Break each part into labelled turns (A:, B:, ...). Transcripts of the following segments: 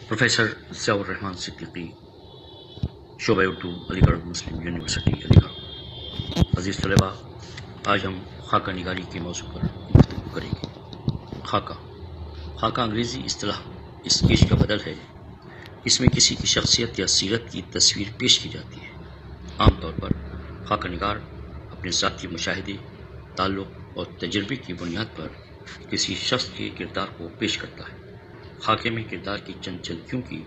A: Professor Ziaur Rahman Siddiqui, शोबा उर्दू, अलीगढ़ मुस्लिम university Aligarh. अज़ीज़ तलबा, आज हम खाका निगारी के मौजू पर गुफ्तगू करेंगे। खाका अंग्रेज़ी इस्तिलाह स्केच का बदल है। इसमें किसी की शख्सियत या सीरत की तस्वीर पेश की जाती है। आमतौर पर खाका निगार अपने ज़ाती मुशाहिदे, ताल्लुक़ और तजर्बे की बुनियाद पर किसी शख्स के किरदार को पेश करता है। खाके में किरदार की चंद झलकियों की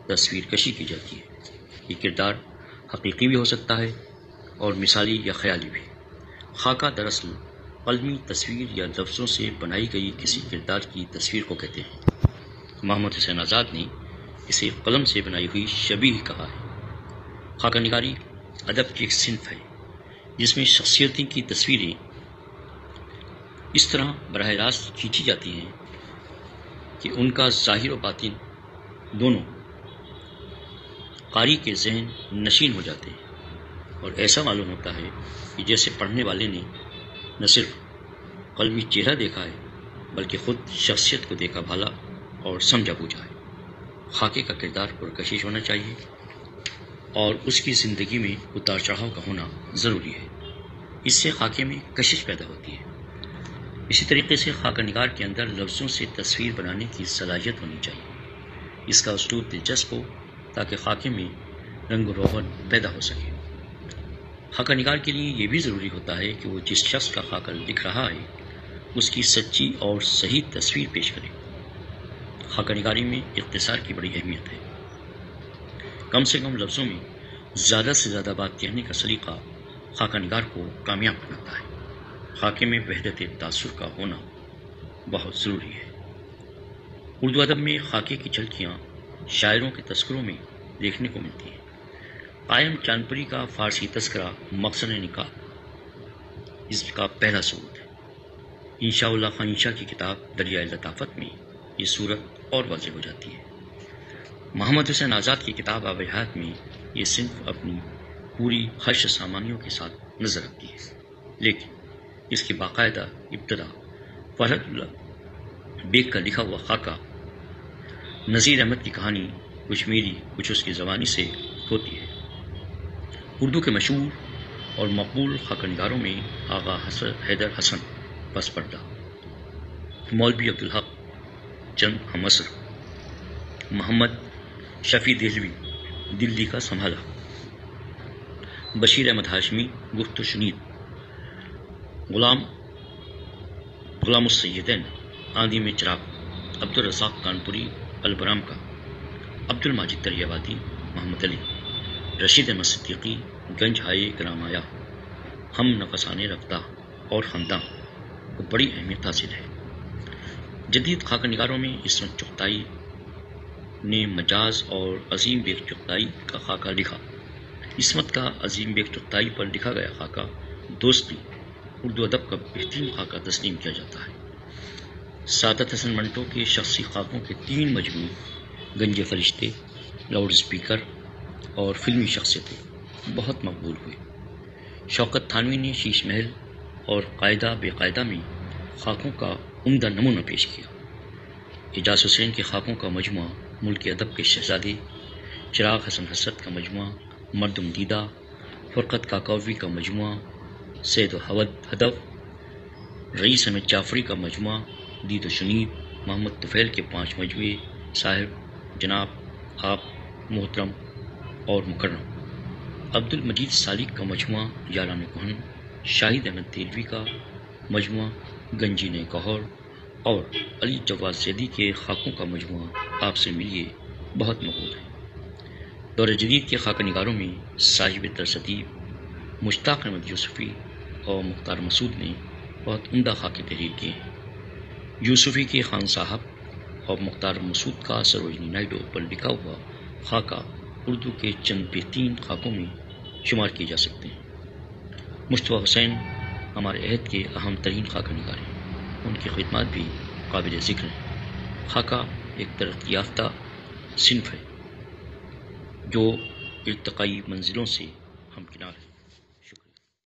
A: तस्वीर कशी की जाती है। ये किरदार हकीकी भी हो सकता है और मिसाली या ख्याली भी। खाका दरअसल कलमी तस्वीर या लफ्ज़ों से बनाई गई किसी किरदार की तस्वीर को कहते हैं। मोहम्मद हुसैन आज़ाद ने इसे कलम से बनाई हुई शबीह कहा है। खाका निगारी अदब की एक सिन्फ है जिसमें शख्सियतों की तस्वीरें इस तरह बराह रास्त खींची जाती हैं कि उनका ज़ाहिर और बातिन दोनों कारी के ज़हन नशीन हो जाते हैं और ऐसा मालूम होता है कि जैसे पढ़ने वाले ने न सिर्फ कलमी चेहरा देखा है बल्कि ख़ुद शख्सियत को देखा भाला और समझा बूझा है। खाके का किरदार पुरकशिश होना चाहिए और उसकी ज़िंदगी में उतार चढ़ाव का होना ज़रूरी है। इससे खाके में कशिश पैदा होती है। इसी तरीके से खाका निगार के अंदर लफ्ज़ों से तस्वीर बनाने की सलाहियत होनी चाहिए। इसका उसलूब दिलचस्प हो ताकि खाके में रंग रोगन पैदा हो सके। खाका निगार के लिए ये भी ज़रूरी होता है कि वो जिस शख्स का खाका लिख रहा है उसकी सच्ची और सही तस्वीर पेश करे। खाका निगारी में इख्तिसार की बड़ी अहमियत है। कम से कम लफ्ज़ों में ज़्यादा से ज़्यादा बात कहने का सलीका खाका निगार को कामयाब बनाता है। खाके में वहदत तासुर का होना बहुत ज़रूरी है। उर्दू अदब में खाके की झलकियाँ शायरों के तस्करों में देखने को मिलती हैं। कायम चांदपुरी का फ़ारसी तस्करा मकसद निकाह इसका पहला सबूत है। इंशाउल्लाह खान इंशा की किताब दरिया लताफ़त में ये सूरत और वाज़ेह हो जाती है। मोहम्मद हुसैन आज़ाद की किताब आब हयात में ये सिन्फ अपनी पूरी हर्ष सामानियों के साथ नज़र आती है, लेकिन इसकी बाकायदा इब्तदा फरहतुल्लाह बेग का लिखा हुआ खाका नज़ीर अहमद की कहानी कुछ मेरी कुछ उसकी ज़बानी से होती है। उर्दू के मशहूर और मकबूल खाका निगारों में आगा हैदर हसन पस पर्दा, मौलवी अब्दुल हक चंद हमअसर, मोहम्मद शफी देहलवी दिल्ली का संभाला, बशीर अहमद हाशमी गुफ्त शुनीद, गुलाम सैयदैन आंधी में चिराग, अब्दुल रज़ाक कानपुरी अलबराम का, अब्दुल माजिद दरियावादी, मोहम्मद अली, रशीद अहमद सिद्दीकी गंज हाय ग्रामाया, हम नफसाने रफ्ता और खंदा को बड़ी अहमियत हासिल है। जदीद खाका निगारों में इसमत चुगताई ने मजाज और अजीम बेग चुगताई का खाका लिखा। इसमत का अजीम बेग चुगताई पर लिखा गया खाका दोस्ती उर्दू अदब का बेहतरीन खाका तस्लीम किया जाता है। सादत हसन मंटो के शख्सी खाकों के 3 मजमू गंजे फरिश्ते, लाउड स्पीकर और फिल्मी शख्सियतें बहुत मकबूल हुए। शौकत थानवी ने शीश महल और कायदा बेकायदा में खाकों का उम्दा नमूना पेश किया। एजाज हुसैन के खाकों का मजमुआ मुल्क अदब के शहजादे, चिराग हसन हसरत का मजमुआ मर्दुम दीदा, फरकत काकौवी का मजमुआ सैद हदव, रईस अहमद जाफरी का मजमुआ दीद शुनीद, मोहम्मद तुफैल के 5 मजमुए साहिब, जनाब, आप, मोहतरम और मुकर्रम, अब्दुल मजीद सालिक का मजमुआ यारान कोहन, शाहिद अहमद देलवी का मजमुआ गंजीने कहौर और अली जवाद ज़ैदी के खाकों का मजमुआ आपसे मिलिए बहुत मकबूल है। दौर जदीद के खाका निगारों में साहिब तरसदीब, मुश्ताक अहमद यूसुफ़ी और मुख्तार मसूद ने बहुत उम्दा खाके तहरीर किए हैं। यूसुफ़ी के खान साहब और मुख्तार मसूद का सरोजनी नायडू पर लिखा हुआ खाका उर्दू के चंद बेहतरीन खाकों में शुमार किए जा सकते हैं। मुस्तफ़ा हुसैन हमारे अहद के अहम तरीन खाका निगार हैं। उनकी खिदमत भी काबिल ज़िक्र हैं। खाका एक तरक्की याफ्ता सिन्फ है जो इर्तिकाई मंजिलों से हमकिनार है।